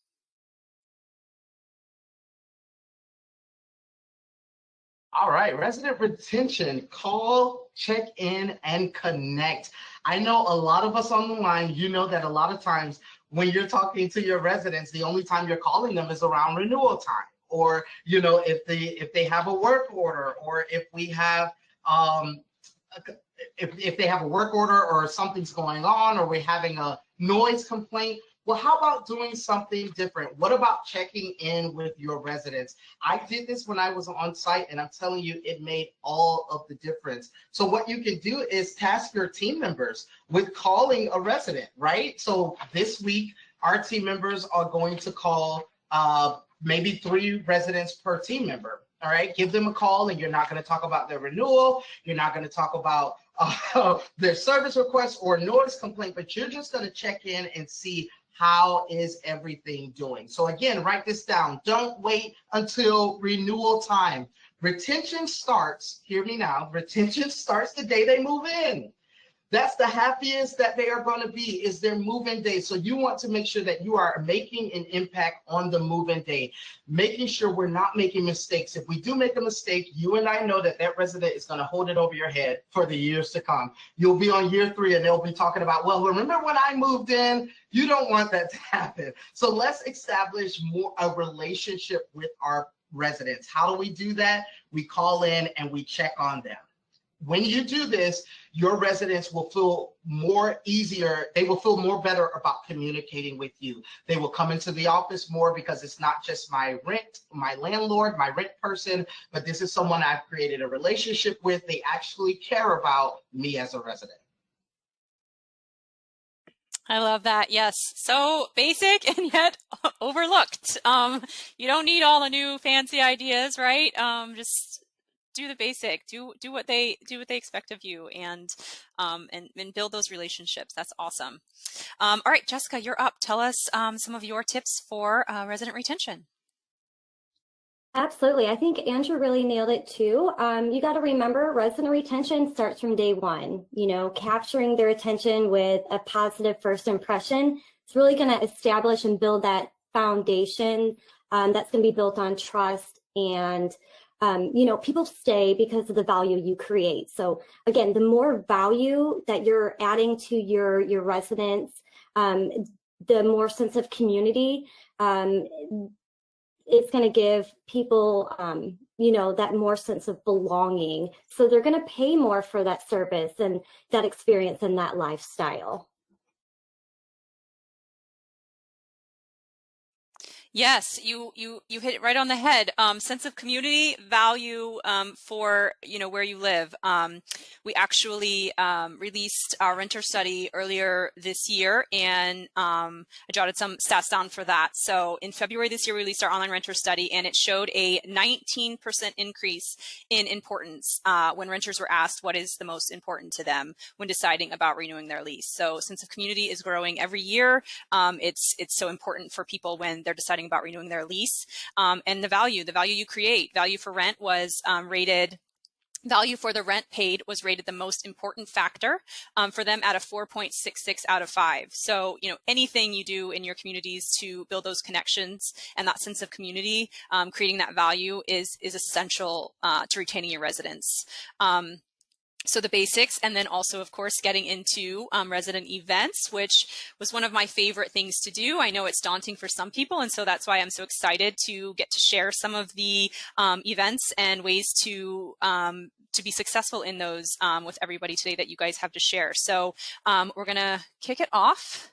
All right, resident retention, call, check in, and connect. I know a lot of us on the line, you know that a lot of times when you're talking to your residents, the only time you're calling them is around renewal time, or if they have a work order, or if we have if they have a work order or something's going on, or we're having a noise complaint. Well, how about doing something different? What about checking in with your residents? I did this when I was on site, and I'm telling you, it made all of the difference. So what you can do is task your team members with calling a resident, right? So this week, our team members are going to call maybe 3 residents per team member. All right, give them a call, and you're not going to talk about their renewal. You're not going to talk about their service request or noise complaint, but you're just going to check in and see how is everything doing. So again, write this down. Don't wait until renewal time. Retention starts, hear me now, retention starts the day they move in. That's the happiest that they are going to be, is their move-in day. So you want to make sure that you are making an impact on the move-in day, making sure we're not making mistakes. If we do make a mistake, you and I know that that resident is going to hold it over your head for the years to come. You'll be on year 3 and they'll be talking about, well, remember when I moved in? You don't want that to happen. So let's establish a relationship with our residents. How do we do that? We call in and we check on them. When you do this, your residents will feel more easier. They will feel more better about communicating with you. They will come into the office more because it's not just my landlord, my rent person, but this is someone I've created a relationship with. They actually care about me as a resident. I love that. Yes. So basic and yet overlooked. You don't need all the new fancy ideas, right? Just do the basic, do what they expect of you, and build those relationships. That's awesome. All right, Jessica, you're up. Tell us some of your tips for resident retention. Absolutely. I think Andrew really nailed it too. You got to remember, resident retention starts from day one. Capturing their attention with a positive first impression. It's really going to establish and build that foundation that's going to be built on trust, and people stay because of the value you create. So again, the more value that you're adding to your residents, the more sense of community it's going to give people, that more sense of belonging. So they're going to pay more for that service and that experience and that lifestyle. Yes, you hit it right on the head. Sense of community, value for where you live. We actually released our renter study earlier this year, and I jotted some stats down for that. So in February this year, we released our online renter study, and it showed a 19% increase in importance when renters were asked what is the most important to them when deciding about renewing their lease. So sense of community is growing every year. It's so important for people when they're deciding about renewing their lease. And the value you create. Value for rent was rated. Value for the rent paid was rated the most important factor for them at a 4.66 out of 5. So, anything you do in your communities to build those connections and that sense of community, creating that value is essential to retaining your residents. So the basics, and then also, of course, getting into resident events, which was one of my favorite things to do. I know it's daunting for some people, and so that's why I'm so excited to get to share some of the events and ways to be successful in those with everybody today that you guys have to share. So we're going to kick it off.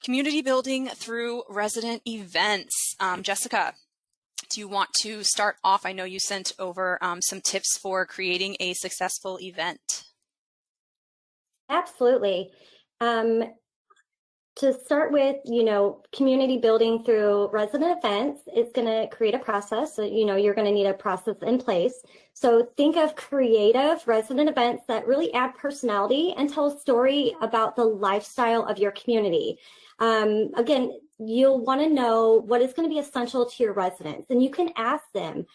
Community building through resident events. Jessica, do you want to start off? I know you sent over some tips for creating a successful event. Absolutely. To start with, community building through resident events, it's going to create a process. So, you're going to need a process in place. So think of creative resident events that really add personality and tell a story about the lifestyle of your community. Again, you'll want to know what is going to be essential to your residents, and you can ask them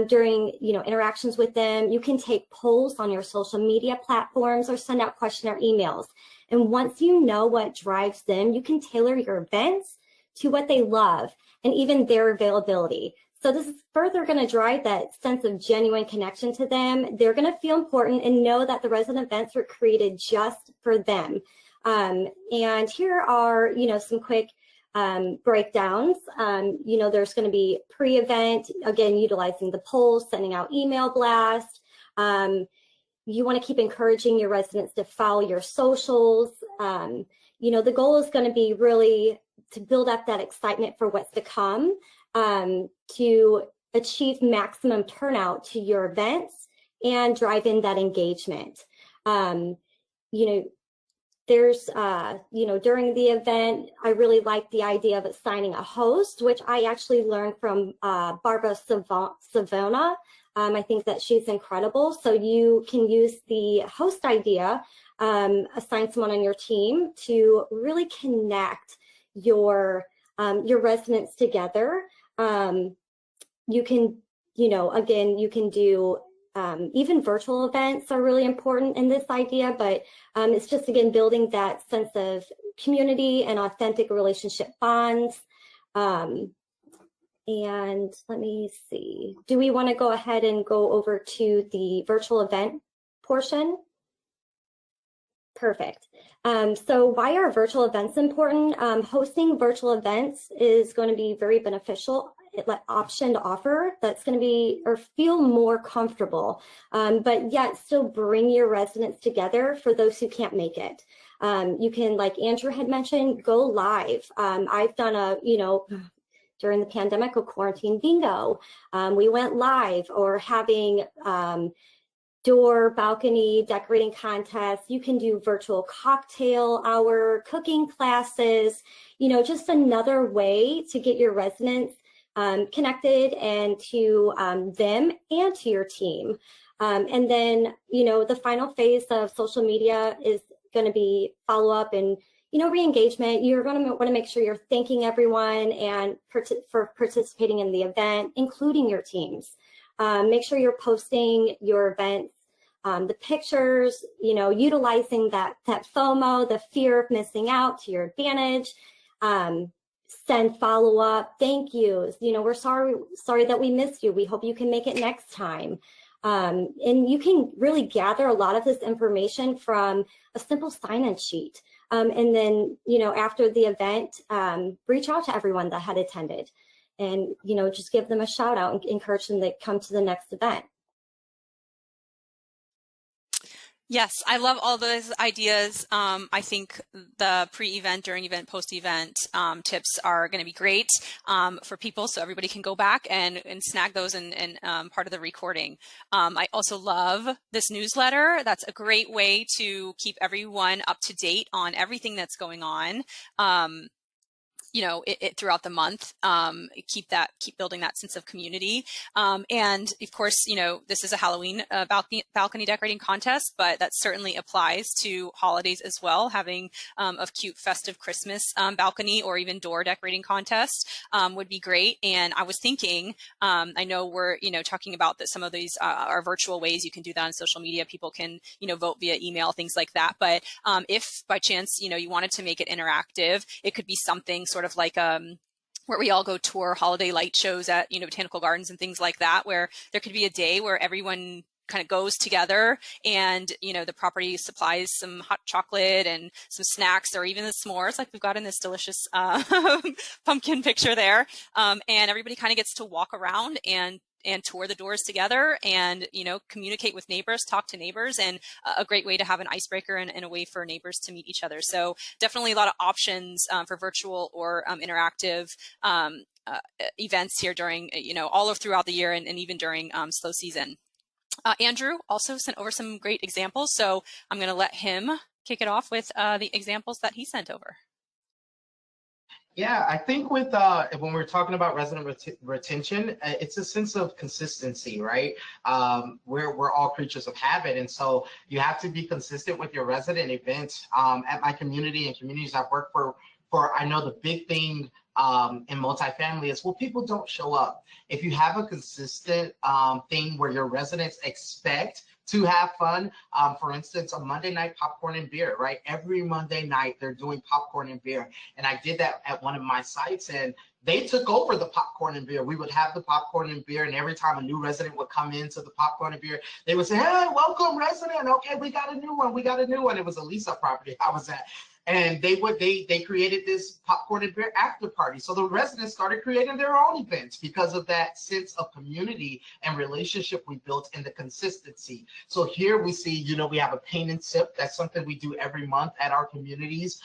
during, interactions with them. You can take polls on your social media platforms or send out questionnaire emails. And once you know what drives them, you can tailor your events to what they love and even their availability. So this is further going to drive that sense of genuine connection to them. They're going to feel important and know that the resident events were created just for them. And here are, some quick breakdowns. There's going to be pre-event, again, utilizing the polls, sending out email blasts. You want to keep encouraging your residents to follow your socials. The goal is going to be really to build up that excitement for what's to come, to achieve maximum turnout to your events and drive in that engagement. There's, during the event, I really like the idea of assigning a host, which I actually learned from Barbara Savona. I think that she's incredible. So you can use the host idea, assign someone on your team to really connect your residents together. You can, again, you can do even virtual events are really important in this idea, but it's just, again, building that sense of community and authentic relationship bonds. And let me see, do we want to go ahead and go over to the virtual event portion? Perfect. So why are virtual events important? Hosting virtual events is going to be very beneficial option to offer that's going to be or feel more comfortable, but yet still bring your residents together for those who can't make it. You can, like Andrew had mentioned, go live. I've done during the pandemic, a quarantine bingo. We went live, or having door, balcony, decorating contests. You can do virtual cocktail hour, cooking classes, just another way to get your residents connected and to them and to your team. And then, the final phase of social media is going to be follow up and re-engagement. You're going to want to make sure you're thanking everyone and for participating in the event, including your teams. Make sure you're posting your events, the pictures, utilizing that FOMO, the fear of missing out, to your advantage. Send follow-up thank yous. We're sorry that we missed you. We hope you can make it next time. And you can really gather a lot of this information from a simple sign-in sheet. And then, after the event, reach out to everyone that had attended and, just give them a shout out and encourage them to come to the next event. Yes, I love all those ideas. I think the pre-event, during event, post-event tips are going to be great for people, so everybody can go back and snag those and part of the recording. I also love this newsletter. That's a great way to keep everyone up to date on everything that's going on. Throughout the month, keep building that sense of community. And of course, this is a Halloween balcony decorating contest, but that certainly applies to holidays as well. Having a cute festive Christmas balcony or even door decorating contest would be great. And I was thinking, I know we're, talking about that some of these are virtual ways you can do that on social media. People can, vote via email, things like that. But if by chance, you wanted to make it interactive, it could be something sort of like where we all go tour holiday light shows at botanical gardens and things like that, where there could be a day where everyone kind of goes together and the property supplies some hot chocolate and some snacks or even the s'mores like we've got in this delicious pumpkin picture there, and everybody kind of gets to walk around and tour the doors together and, communicate with neighbors, talk to neighbors, and a great way to have an icebreaker and a way for neighbors to meet each other. So definitely a lot of options for virtual or interactive events here during, all throughout the year and even during slow season. Andrew also sent over some great examples, so I'm going to let him kick it off with the examples that he sent over. Yeah, I think with when we're talking about resident retention, it's a sense of consistency, right? We're all creatures of habit, and so you have to be consistent with your resident events. At my community and communities I've worked for, I know the big thing in multifamily is, well, people don't show up. If you have a consistent thing where your residents expect to have fun, for instance, a Monday night popcorn and beer, right? Every Monday night they're doing popcorn and beer. And I did that at one of my sites, and they took over the popcorn and beer. We would have the popcorn and beer, and every time a new resident would come into the popcorn and beer, they would say, hey, welcome resident. Okay, we got a new one. We got a new one. It was a lease-up property I was at. And they created this popcorn and beer after party. So the residents started creating their own events because of that sense of community and relationship we built and the consistency. So here we see, we have a paint and sip. That's something we do every month at our communities,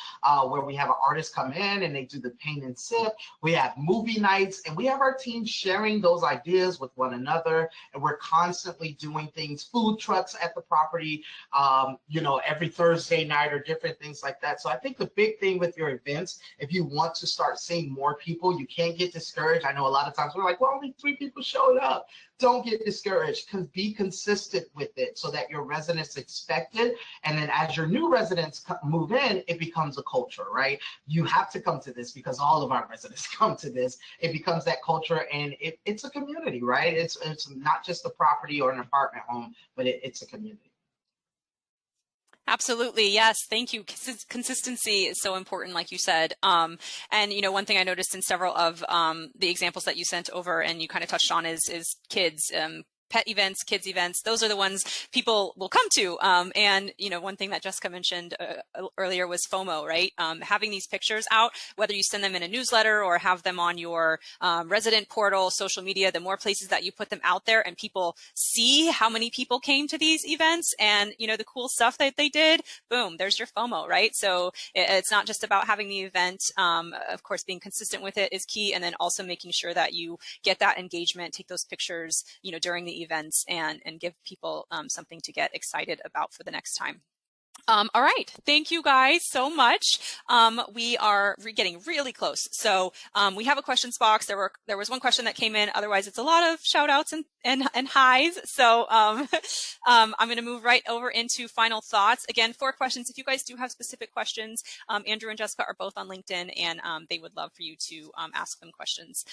where we have an artist come in and they do the paint and sip. We have movie nights, and we have our team sharing those ideas with one another. And we're constantly doing things, food trucks at the property, every Thursday night or different things like that. So I think the big thing with your events, if you want to start seeing more people, you can't get discouraged. I know a lot of times we're like, well, only 3 people showed up. Don't get discouraged. Be consistent with it so that your residents expect it. And then as your new residents move in, it becomes a culture, right? You have to come to this because all of our residents come to this. It becomes that culture, and it's a community, right? It's not just a property or an apartment home, but it's a community. Absolutely. Yes. Thank you. Consistency is so important, like you said. And, one thing I noticed in several of the examples that you sent over and you kind of touched on is kids. Pet events, kids events, those are the ones people will come to. And, one thing that Jessica mentioned earlier was FOMO, right? Having these pictures out, whether you send them in a newsletter or have them on your resident portal, social media, the more places that you put them out there and people see how many people came to these events and, the cool stuff that they did, boom, there's your FOMO, right? So it's not just about having the event. Of course, being consistent with it is key. And then also making sure that you get that engagement, take those pictures, during the events and give people something to get excited about for the next time. All right. Thank you guys so much. We are getting really close. So we have a questions box. There was one question that came in. Otherwise, it's a lot of shout outs and highs. So I'm going to move right over into final thoughts. Again, 4 questions. If you guys do have specific questions, Andrew and Jessica are both on LinkedIn, and they would love for you to ask them questions.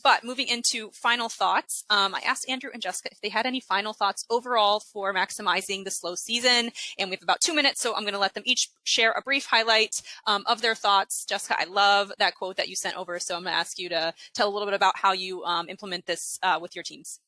But moving into final thoughts, I asked Andrew and Jessica if they had any final thoughts overall for maximizing the slow season. And we have about 2 minutes, so I'm going to let them each share a brief highlight of their thoughts. Jessica, I love that quote that you sent over, so I'm going to ask you to tell a little bit about how you implement this with your teams.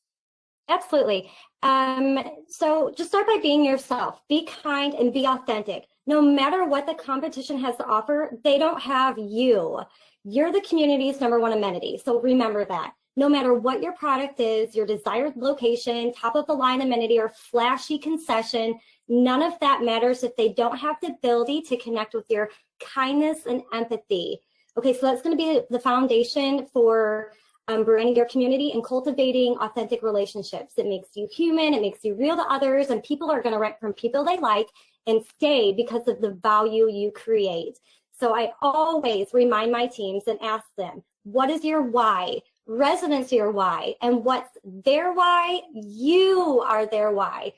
Absolutely. So just start by being yourself. Be kind and be authentic. No matter what the competition has to offer, they don't have you. You're the community's #1 amenity. So remember that. No matter what your product is, your desired location, top of the line amenity, or flashy concession, none of that matters if they don't have the ability to connect with your kindness and empathy. Okay, so that's going to be the foundation for branding your community and cultivating authentic relationships. It makes you human, it makes you real to others, and people are going to rent from people they like and stay because of the value you create. So I always remind my teams and ask them, what is your why? Residents are your why. And what's their why? You are their why.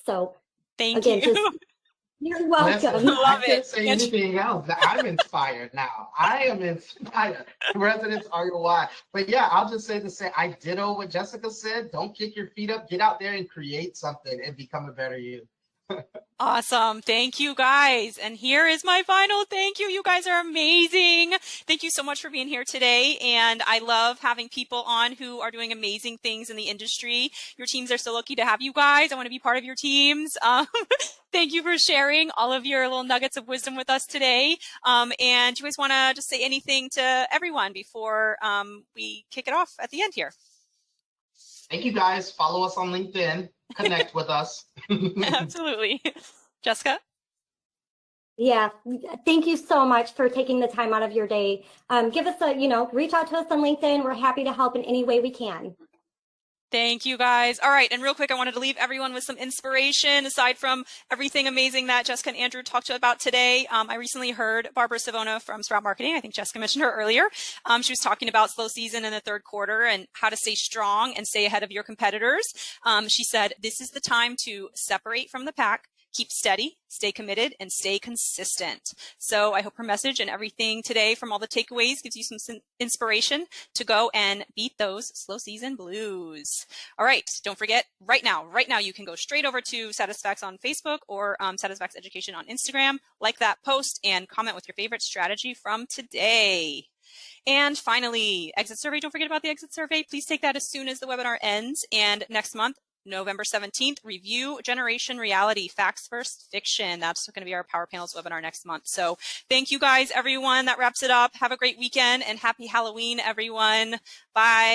So Thank again, you. You're welcome. Listen, I can't say anything else. I'm inspired now. I am inspired. Residents are your why. But yeah, I'll just say the same. I ditto what Jessica said. Don't kick your feet up. Get out there and create something and become a better you. Awesome. Thank you guys. And here is my final thank you. You guys are amazing. Thank you so much for being here today. And I love having people on who are doing amazing things in the industry. Your teams are so lucky to have you guys. I want to be part of your teams. Thank you for sharing all of your little nuggets of wisdom with us today. And do you guys want to just say anything to everyone before we kick it off at the end here? Thank you guys. Follow us on LinkedIn. Connect with us. Absolutely. Jessica? Yeah, thank you so much for taking the time out of your day. Give us reach out to us on LinkedIn. We're happy to help in any way we can. Thank you guys. All right. And real quick, I wanted to leave everyone with some inspiration aside from everything amazing that Jessica and Andrew talked about today. I recently heard Barbara Savona from Sprout Marketing. I think Jessica mentioned her earlier. She was talking about slow season in the third quarter and how to stay strong and stay ahead of your competitors. She said, this is the time to separate from the pack. Keep steady, stay committed, and stay consistent. So I hope her message and everything today from all the takeaways gives you some inspiration to go and beat those slow season blues. All right, don't forget, right now, you can go straight over to Satisfax on Facebook or Satisfax Education on Instagram, like that post, and comment with your favorite strategy from today. And finally, exit survey. Don't forget about the exit survey. Please take that as soon as the webinar ends. And next month, November 17th, review Generation Reality, Facts First Fiction. That's going to be our Power Panels webinar next month. So thank you guys, everyone. That wraps it up. Have a great weekend and happy Halloween, everyone. Bye.